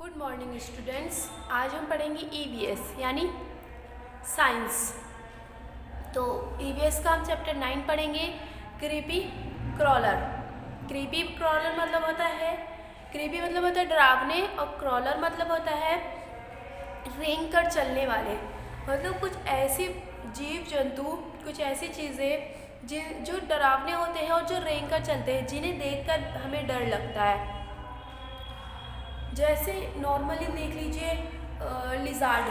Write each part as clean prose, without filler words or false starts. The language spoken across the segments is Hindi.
Good morning students. आज हम पढ़ेंगे ईवीएस यानी साइंस। तो ईवीएस का हम चैप्टर 9 पढ़ेंगे, क्रीपी क्रॉलर। क्रीपी क्रॉलर मतलब होता है, क्रीपी मतलब होता है डरावने, और क्रॉलर मतलब होता है रेंग कर चलने वाले। मतलब कुछ ऐसे जीव जंतु, कुछ ऐसी चीज़ें जो डरावने होते हैं और जो रेंग कर चलते हैं, जिन्हें देखकर हमें डर लगता है। जैसे नॉर्मली देख लीजिए, लिजार्ड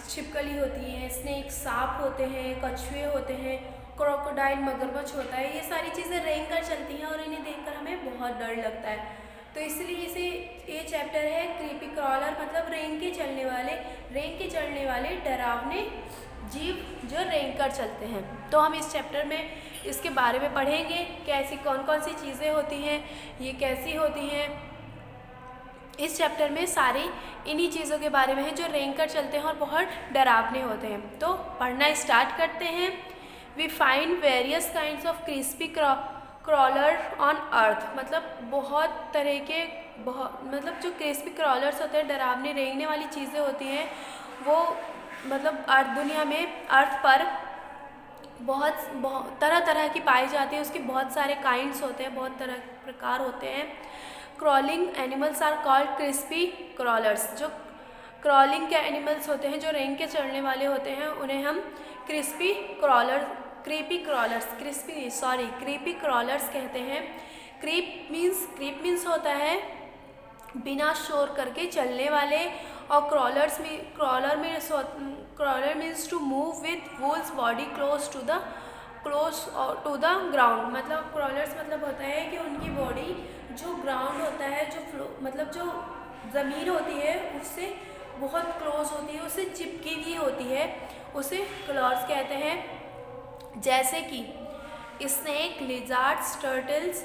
छिपकली होती है, स्नेक सांप होते हैं, कछुए होते हैं, क्रोकोडाइल मगरमच्छ होता है। ये सारी चीज़ें रेंग कर चलती हैं और इन्हें देखकर हमें बहुत डर लगता है। तो इसलिए इसे ये चैप्टर है क्रीपी क्रॉलर, मतलब रेंग के चढ़ने वाले डरावने जीव जो रेंग कर चलते हैं। तो हम इस चैप्टर में इसके बारे में पढ़ेंगे कि ऐसी कौन कौन सी चीज़ें होती हैं, ये कैसी होती हैं। इस चैप्टर में सारी इन्हीं चीज़ों के बारे में है जो रेंग कर चलते हैं और बहुत डरावने होते हैं। तो पढ़ना स्टार्ट करते हैं। We find various kinds of crispy crawler on earth, मतलब बहुत तरह के मतलब जो क्रिस्पी क्रॉलर्स होते हैं, डरावने रेंगने वाली चीज़ें होती हैं, वो मतलब दुनिया में अर्थ पर बहुत तरह तरह की पाई जाती है। उसके बहुत सारे काइंड्स होते हैं, बहुत तरह के प्रकार होते हैं। Crawling animals are called crispy crawlers. जो क्रॉलिंग के एनिमल्स होते हैं, जो रेंग के चढ़ने वाले होते हैं, उन्हें हम क्रिपी क्रॉलर्स कहते हैं। क्रीप मीन्स होता है बिना शोर करके चलने वाले, और crawler means to move with whole's body close to the ground. मतलब क्रॉलर्स मतलब होता है कि उनकी बॉडी जो ग्राउंड होता है, मतलब जो ज़मीन होती है उससे बहुत क्लोज होती है, उससे चिपकी हुई होती है, उसे क्रॉलर्स कहते हैं। जैसे कि snake, lizards, turtles,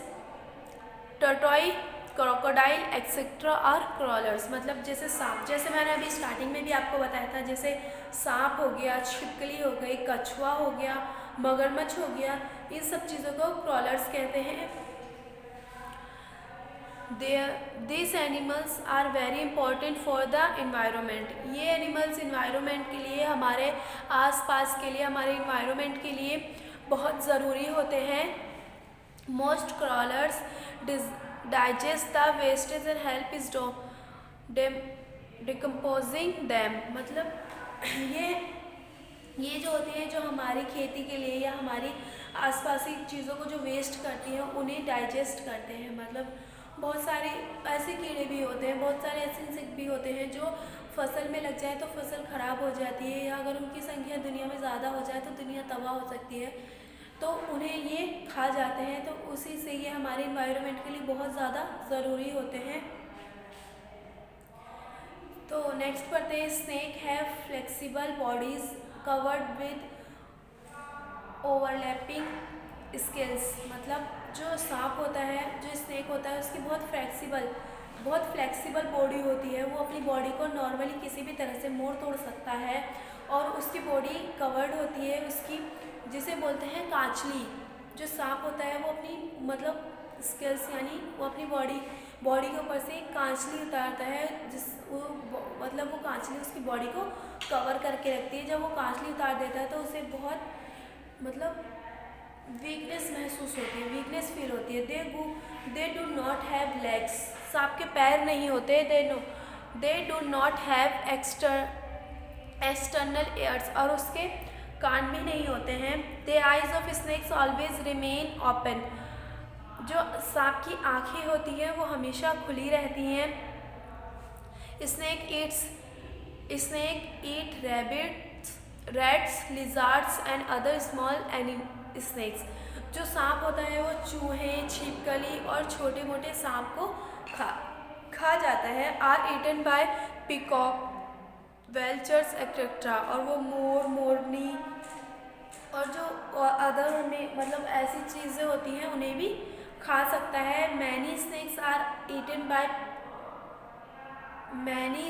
tortoise, crocodile etcetera और क्रॉलर्स। मतलब जैसे सांप, जैसे मैंने अभी स्टार्टिंग में भी आपको बताया था, जैसे सांप हो गया, छिपकली हो गई, कछुआ हो गया, मगरमच्छ हो गया, इन सब चीज़ों को क्रॉलर्स कहते हैं। These animals are very important for the environment. ये एनिमल्स इन्वायरमेंट के लिए, हमारे आसपास के लिए, हमारे इन्वायरमेंट के लिए बहुत ज़रूरी होते हैं। Most crawlers digest the wastage and help is decomposing them. मतलब ये जो होती हैं, जो हमारी खेती के लिए या हमारी आसपास की चीज़ों को जो वेस्ट करती हैं, उन्हें डाइजेस्ट करते हैं। मतलब बहुत सारे ऐसे कीड़े भी होते हैं, बहुत सारे ऐसे इंसेक्ट भी होते हैं जो फसल में लग जाए तो फसल ख़राब हो जाती है, या अगर उनकी संख्या दुनिया में ज़्यादा हो जाए तो दुनिया तबाह हो सकती है, तो उन्हें ये खा जाते हैं। तो उसी से ये हमारे इन्वायरमेंट के लिए बहुत ज़्यादा ज़रूरी होते हैं। तो नेक्स्ट पढ़ते हैं। Snake have flexible bodies covered with overlapping scales. मतलब जो सांप होता है, जो स्नेक होता है, उसकी बहुत फ्लेक्सिबल बॉडी होती है। वो अपनी बॉडी को नॉर्मली किसी भी तरह से मोड़ तोड़ सकता है, और उसकी बॉडी कवर्ड होती है उसकी, जिसे बोलते हैं कांचली। जो सांप होता है वो अपनी मतलब स्केल्स यानी वो अपनी बॉडी के ऊपर से कांचली उतारता है, मतलब वो कांचली उसकी बॉडी को कवर करके रखती है। जब वो कांचली उतार देता है तो उसे बहुत मतलब वीकनेस महसूस होती है, वीकनेस फील होती है। They do not have legs. सांप के पैर नहीं होते। They do not have external ears, और उसके कान भी नहीं होते हैं। The eyes of snakes always remain open. जो सांप की आँखें होती हैं वो हमेशा खुली रहती हैं। Snake eat rats, lizards and other small snakes. जो सांप होता है वो चूहे, छिपकली और छोटे मोटे सांप को खा जाता है। Are eaten by peacock, vultures etcetera. और वो मोरनी और जो अदर में मतलब ऐसी चीज़ें होती हैं उन्हें भी खा सकता है। Many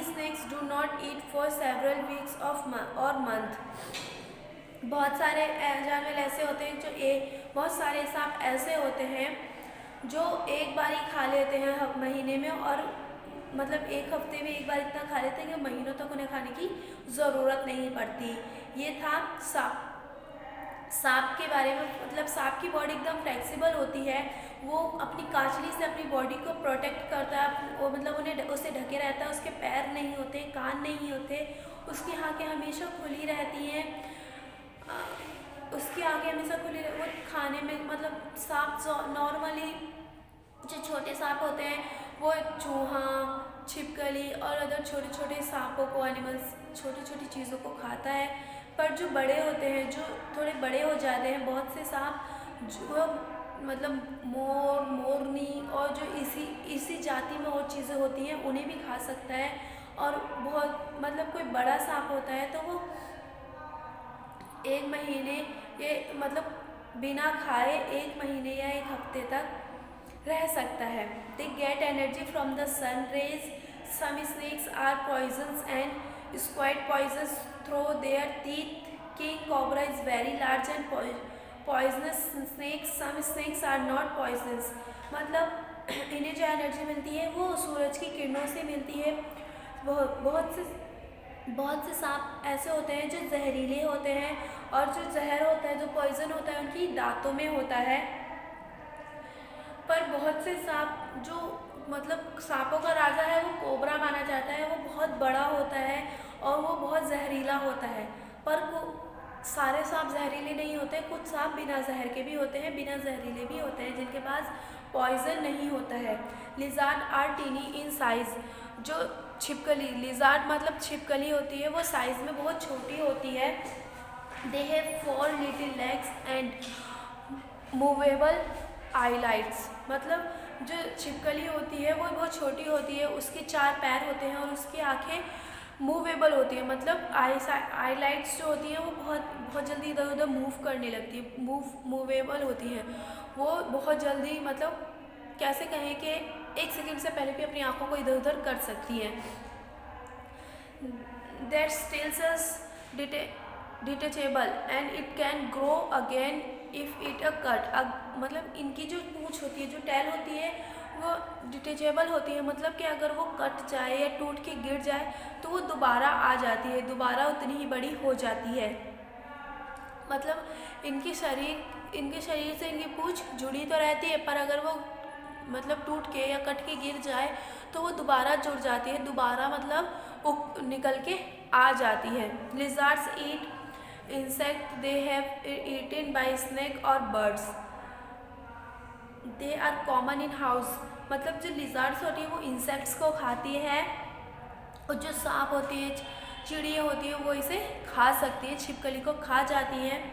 snakes do not eat for several weeks और मंथ। बहुत सारे जानवर ऐसे होते हैं, बहुत सारे सांप ऐसे होते हैं जो एक बार ही खा लेते हैं महीने में, और मतलब एक हफ्ते में एक बार इतना खा लेते हैं कि महीनों तक उन्हें खाने की ज़रूरत नहीं पड़ती। ये था सांप। सांप के बारे में, मतलब सांप की बॉडी एकदम फ्लेक्सिबल होती है। वो अपनी कांचली से अपनी बॉडी को प्रोटेक्ट करता है, वो मतलब उन्हें उसे ढके रहता है। उसके पैर नहीं होते, कान नहीं होते, उसकी आँखें हमेशा खुली रहती हैं। उसकी आँखें हमेशा खुली वो खाने में, मतलब सांप नॉर्मली जो छोटे सांप होते हैं वो चूहा, छिपकली और अदर छोटे छोटे सांपों को, एनिमल्स, छोटी छोटी चीज़ों को खाता है। पर जो बड़े होते हैं, जो थोड़े बड़े हो जाते हैं, बहुत से सांप जो मतलब मोर, मोरनी और जो इसी जाति में और चीज़ें होती हैं उन्हें भी खा सकता है। और बहुत मतलब कोई बड़ा सांप होता है तो वो 1 महीने ये मतलब बिना खाए 1 महीने या 1 हफ्ते तक रह सकता है। They get energy from the sun rays. Some snakes are poisons and squid poisons through their teeth. King cobra is very large and poisonous snakes. Some snakes are not poisonous. मतलब इन्हें जो एनर्जी मिलती है वो सूरज की किरणों से मिलती है। बहुत से सांप ऐसे होते हैं जो जहरीले होते हैं, और जो जहर होता है, जो पॉइजन होता है, उनकी दांतों में होता है। पर बहुत से सांप जो मतलब सांपों का राजा है वो कोबरा माना जाता है। वो बहुत बड़ा होता है और वो बहुत जहरीला होता है। पर वो सारे सांप जहरीले नहीं होते, कुछ सांप बिना जहर के भी होते हैं, बिना जहरीले भी होते हैं, जिनके पास पॉइजन नहीं होता है। Lizard are tiny in size. जो छिपकली, लिजार्ड मतलब छिपकली होती है, वो साइज में बहुत छोटी होती है। They have 4 little legs and movable eyelids. मतलब जो छिपकली होती है वो बहुत छोटी होती है, उसके 4 पैर होते हैं और उसकी आँखें मूवेबल होती है। मतलब आईलाइट्स जो होती हैं वो बहुत जल्दी इधर उधर मूव करने लगती है, मूवेबल होती है। वो बहुत जल्दी, मतलब कैसे कहें कि 1 सेकंड से पहले भी अपनी आँखों को इधर उधर कर सकती है। Their scales are detachable and it can grow again if it a cut। मतलब इनकी जो पूँछ होती है, जो टैल होती है, वो डिटेचेबल होती है। मतलब कि अगर वो कट जाए या टूट के गिर जाए तो वो दोबारा आ जाती है, दोबारा उतनी ही बड़ी हो जाती है। मतलब इनके शरीर से इनकी पूँछ जुड़ी तो रहती है, पर अगर वो मतलब टूट के या कट के गिर जाए तो वो दोबारा जुड़ जाती है, दोबारा मतलब निकल के आ जाती है। Lizards eat insect. They have eaten by snake और birds. They are common in house. मतलब जो लिजार्ड्स होती है वो इंसेक्ट्स को खाती है, और जो सांप होती है, चिड़िया होती है, वो इसे खा सकती है, छिपकली को खा जाती हैं।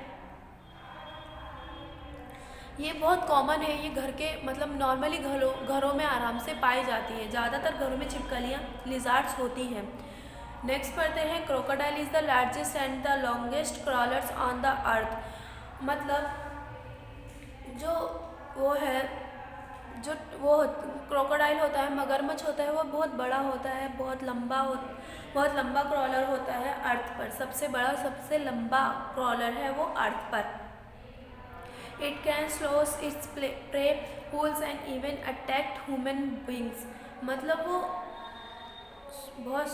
ये बहुत कॉमन है, ये घर के मतलब नॉर्मली घरों में आराम से पाई जाती है। ज़्यादातर घरों में छिपकलियाँ, लिजार्ड्स होती हैं। नेक्स्ट पढ़ते हैं, crocodile is the largest and the longest crawlers on the earth. मतलब जो वो है, जो वो क्रोकोडाइल होता है, मगरमच्छ होता है, वो बहुत बड़ा होता है, बहुत लंबा क्रॉलर होता है अर्थ पर। सबसे बड़ा, सबसे लंबा क्रॉलर है वो अर्थ पर। It can swallow its prey whole and even attack human beings। मतलब वो बहुत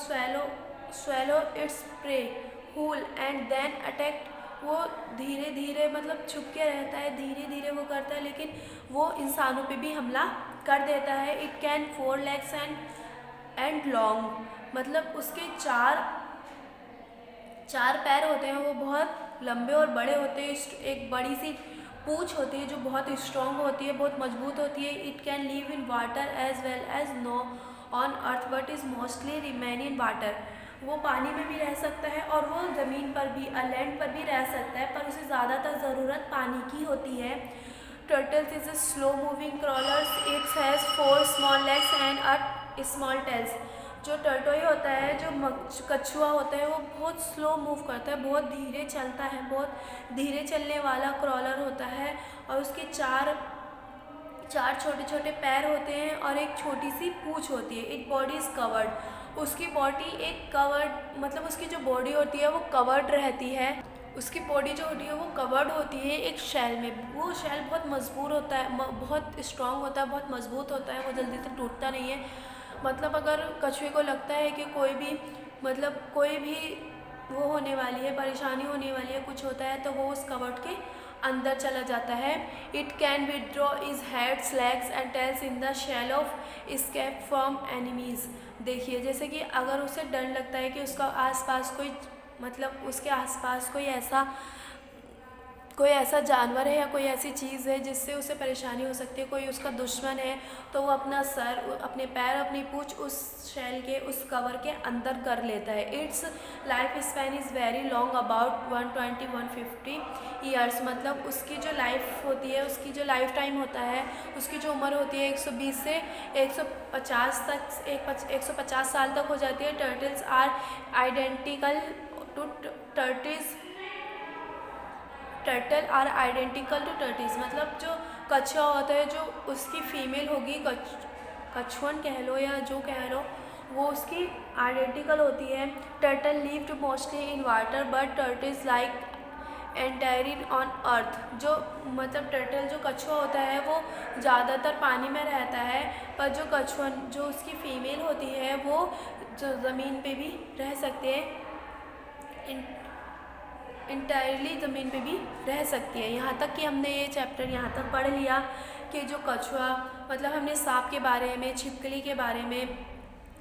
swallow its prey whole and then attack। वो धीरे धीरे मतलब छुप के रहता है, धीरे धीरे वो करता है, लेकिन वो इंसानों पे भी हमला कर देता है। It can 4 legs and long। मतलब उसके 4 पैर होते हैं, वो बहुत लंबे और बड़े होते हैं। एक बड़ी सी पूँछ होती है जो बहुत स्ट्रॉन्ग होती है, बहुत मजबूत होती है। It can live in water as well as no on earth but is mostly remain in water. वो पानी में भी रह सकता है और वो ज़मीन पर भी, लैंड पर भी रह सकता है, पर उसे ज़्यादातर ज़रूरत पानी की होती है। Turtles is a slow moving crawlers. Its has 4 small legs and a small tails. जो टर्टोई होता है, जो कछुआ होता है, वो बहुत स्लो मूव करता है, बहुत धीरे चलता है, बहुत धीरे चलने वाला क्रॉलर होता है। और उसके 4 छोटे छोटे पैर होते हैं और एक छोटी सी पूँछ होती है। It body is covered. उसकी बॉडी एक कवर्ड, मतलब उसकी जो बॉडी होती है वो कवर्ड रहती है। उसकी बॉडी जो होती है वो कवर्ड होती है एक शेल में। वो शेल बहुत मजबूत होता है, बहुत स्ट्रॉन्ग होता है, बहुत मजबूत होता है, वो जल्दी से टूटता नहीं है। मतलब अगर कछुए को लगता है कि कोई भी मतलब कोई भी वो होने वाली है, परेशानी होने वाली है, कुछ होता है, तो वो उस कवर्ड के अंदर चला जाता है। It can withdraw is heads legs and tails in the shell of escape from enemies. देखिए जैसे कि अगर उसे डर लगता है कि उसका आसपास कोई मतलब उसके आसपास कोई ऐसा जानवर है या कोई ऐसी चीज़ है जिससे उसे परेशानी हो सकती है, कोई उसका दुश्मन है, तो वो अपना सर, अपने पैर, अपनी पूँछ उस शेल के, उस कवर के अंदर कर लेता है। It's life span is very long, about 120-150 years. मतलब उसकी जो लाइफ होती है, उसकी जो लाइफ टाइम होता है, उसकी जो उम्र होती है 120 से 150 तक, 150 साल तक हो जाती है। Turtles are identical to turtle are identical to turtles. मतलब जो कछुआ होता है, जो उसकी फीमेल होगी, कछुअन कह लो या जो कह लो, वो उसकी आइडेंटिकल होती है। Turtle lived mostly in water but turtles like entirely on earth. जो मतलब टर्टल, जो कछुआ होता है, वो ज़्यादातर पानी में रहता है, पर जो कछुअन, जो उसकी फीमेल होती है, वो जो ज़मीन पे भी रह सकते हैं, इंटायरली ज़मीन पे भी रह सकती है। यहाँ तक कि हमने ये चैप्टर यहाँ तक पढ़ लिया कि जो कछुआ, मतलब हमने सांप के बारे में, छिपकली के बारे में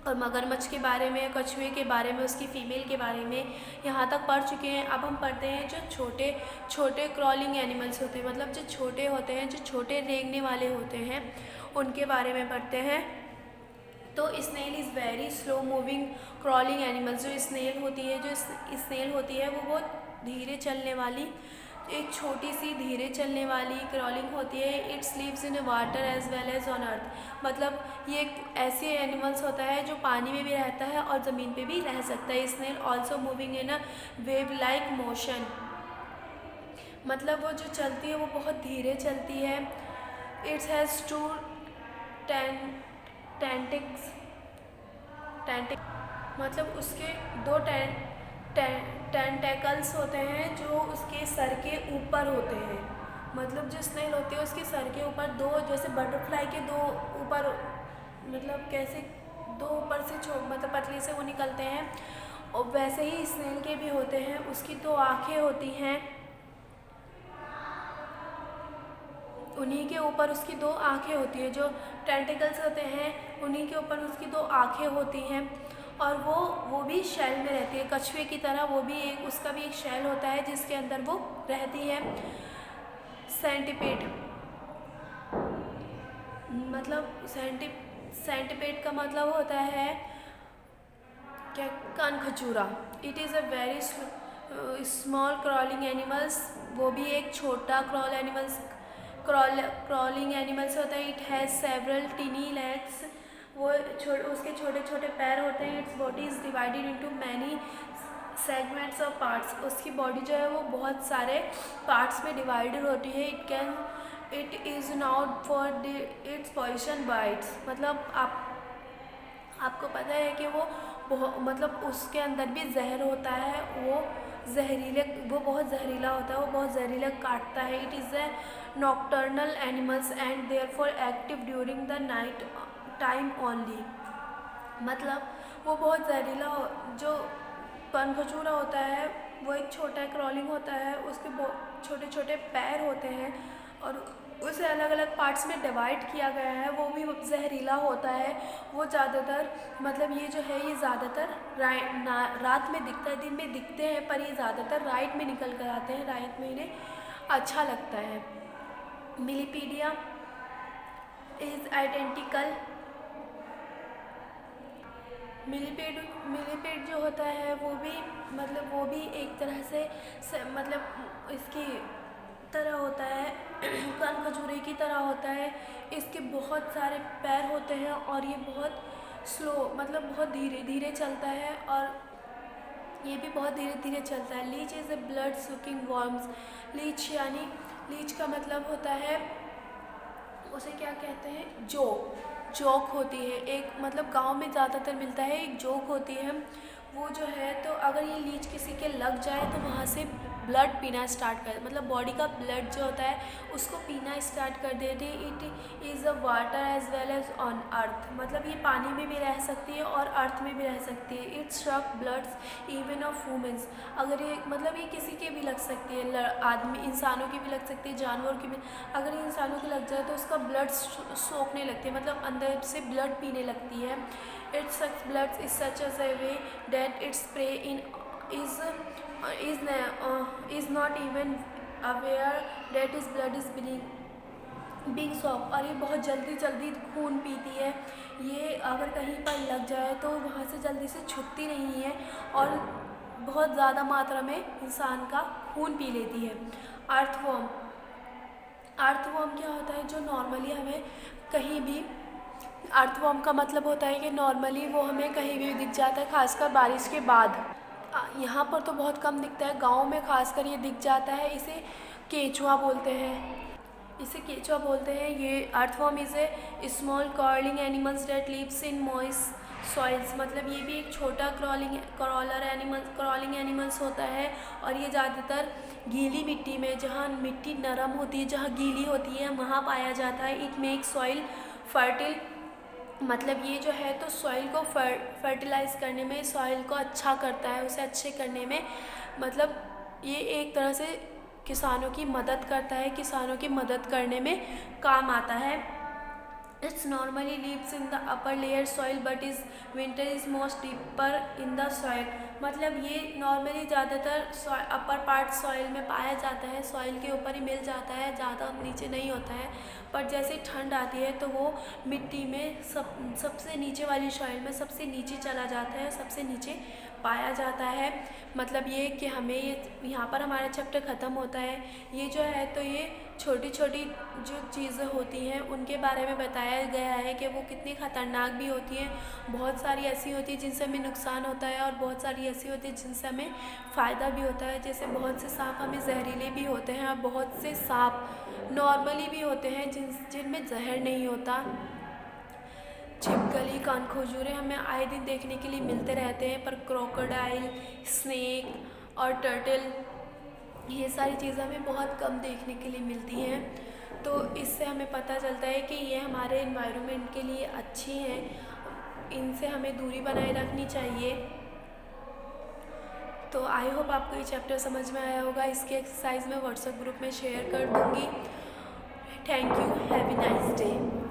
और मगरमच्छ के बारे में, कछुए के बारे में, उसकी फ़ीमेल के बारे में यहाँ तक पढ़ चुके हैं। अब हम पढ़ते हैं जो छोटे छोटे क्रॉलिंग एनिमल्स होते हैं, मतलब जो छोटे होते हैं, जो छोटे रेंगने वाले होते हैं, उनके बारे में पढ़ते हैं। तो snail is very slow moving crawling animals. जो स्नेल होती है, जो स्नेल होती है, वो बहुत धीरे चलने वाली, एक छोटी सी धीरे चलने वाली क्रॉलिंग होती है। Its lives in water as well as on earth. मतलब ये एक ऐसे एनिमल्स होता है जो पानी में भी रहता है और ज़मीन पे भी रह सकता है। Snail also moving in a wave like motion. मतलब वो जो चलती है वो बहुत धीरे चलती है। इट्स हैज़ टू टेंटिक्स, मतलब उसके दो टेंटेकल्स होते हैं जो उसके सर के ऊपर होते हैं। मतलब जो स्नेल होती है उसके सर के ऊपर दो, जैसे बटरफ्लाई के दो ऊपर, मतलब कैसे दो ऊपर से मतलब पतली से वो निकलते हैं, और वैसे ही स्नेल के भी होते हैं। उसकी दो आँखें होती हैं, उन्हीं के ऊपर उसकी दो आँखें होती हैं। जो टेंटिकल्स होते हैं उन्हीं के ऊपर उसकी दो आँखें होती हैं, और वो भी शेल में रहती है। कछुए की तरह वो भी उसका भी एक शेल होता है जिसके अंदर वो रहती है। सेंटिपेड, मतलब सेंटिपेड का मतलब होता है क्या, कानखजूरा। It is a very small crawling animals. वो भी एक छोटा क्रॉलिंग एनिमल्स होता है। It has several tiny legs. वो उसके छोटे छोटे पैर होते हैं। Its body is divided into many segments of parts. उसकी बॉडी जो है वो बहुत सारे पार्ट्स में डिवाइडेड होती है। It is noted for its poison bites. मतलब आपको पता है कि वो मतलब उसके अंदर भी जहर होता है। वो बहुत जहरीला होता है, वो बहुत जहरीला काटता है। It is a nocturnal animals and therefore active during the night time only. मतलब वो बहुत जहरीला जो कानखजूरा होता है वो एक छोटा क्रॉलिंग होता है। उसके बहुत छोटे छोटे पैर होते हैं और उसे अलग अलग पार्ट्स में डिवाइड किया गया है। वो भी जहरीला होता है। वो ज़्यादातर मतलब ये जो है ये ज़्यादातर रात में दिखता है, दिन में दिखते हैं, पर ये ज़्यादातर रात में निकल कर आते हैं। रात में इन्हें अच्छा लगता है। मिलीपीडिया इज़ आइडेंटिकल। मिलीपेड जो होता है वो भी एक तरह से मतलब इसकी तरह होता है, कानखजूरे की तरह होता है। इसके बहुत सारे पैर होते हैं और ये बहुत स्लो, मतलब बहुत धीरे धीरे चलता है, और ये भी बहुत धीरे धीरे चलता है। Leech is a blood sucking worms. Leech का मतलब होता है, उसे क्या कहते हैं, जोक होती है। एक मतलब गांव में ज़्यादातर मिलता है, एक जोक होती है। वो जो है, तो अगर ये लीच किसी के लग जाए तो वहाँ से ब्लड पीना स्टार्ट कर, मतलब बॉडी का ब्लड जो होता है उसको पीना स्टार्ट कर देती है। It is a water as well as on earth, मतलब ये पानी में भी रह सकती है और अर्थ में भी रह सकती है। इट शक ब्लड्स इवन ऑफ वुमेंस, अगर ये मतलब ये किसी के भी लग सकती है, आदमी इंसानों की भी लग सकती है, जानवर की भी। अगर ये इंसानों की लग जाए तो उसका ब्लड सोखने लगती है, मतलब अंदर से ब्लड पीने लगती है। It sucks blood is such a way that its prey in is not even aware that his blood is being soaked, और ये बहुत जल्दी खून पीती है। ये अगर कहीं पर लग जाए तो वहाँ से जल्दी से छूटती नहीं है और बहुत ज़्यादा मात्रा में इंसान का खून पी लेती है। अर्थवॉर्म, अर्थवॉर्म क्या होता है, जो नॉर्मली हमें कहीं भी, अर्थवॉर्म का मतलब होता है कि नॉर्मली वो हमें कहीं भी दिख जाता है, खासकर बारिश के बाद। यहाँ पर तो बहुत कम दिखता है, गांव में खासकर ये दिख जाता है। इसे केंचुआ बोलते हैं, इसे केंचुआ बोलते हैं। ये earthworm is a small crawling animals that lives in moist soils, मतलब ये भी एक छोटा क्रॉलिंग एनिमल्स होता है और ये ज़्यादातर गीली मिट्टी में, जहाँ मिट्टी नरम होती है, जहाँ गीली होती है, वहाँ पाया जाता है। इट मेक सॉइल फर्टिल, मतलब ये जो है तो सॉइल को फर्टिलाइज करने में, सॉइल को अच्छा करता है, उसे अच्छे करने में, मतलब ये एक तरह से किसानों की मदद करता है, किसानों की मदद करने में काम आता है। Its normally lives in the upper layer soil but is winter is most deeper in the soil, मतलब ये नॉर्मली ज़्यादातर अपर पार्ट सॉइल में पाया जाता है, सॉइल के ऊपर ही मिल जाता है, ज़्यादा नीचे नहीं होता है। पर जैसे ठंड आती है तो वो मिट्टी में सबसे नीचे वाली सॉइल में सबसे नीचे चला जाता है, सबसे नीचे पाया जाता है। मतलब ये कि हमें ये यहाँ पर हमारा चैप्टर ख़त्म होता है। ये जो है तो ये छोटी छोटी जो चीज़ें होती हैं उनके बारे में बताया गया है कि वो कितनी ख़तरनाक भी होती हैं। बहुत सारी ऐसी होती है जिनसे हमें नुकसान होता है और बहुत सारी ऐसी होती है जिनसे हमें फ़ायदा भी होता है। जैसे बहुत से सांप हमें जहरीले भी होते हैं और बहुत से सांप नॉर्मली भी होते हैं जिनमें जहर नहीं होता। छिपकली, कानखजूरे हमें आए दिन देखने के लिए मिलते रहते हैं, पर क्रोकोडाइल, स्नेक और टर्टल, ये सारी चीज़ें हमें बहुत कम देखने के लिए मिलती हैं। तो इससे हमें पता चलता है कि ये हमारे एनवायरनमेंट के लिए अच्छी हैं, इनसे हमें दूरी बनाए रखनी चाहिए। तो आई होप आपको ये चैप्टर समझ में आया होगा। इसकी एक्सरसाइज मैं व्हाट्सएप ग्रुप में शेयर कर दूँगी। Thank you, have a nice day.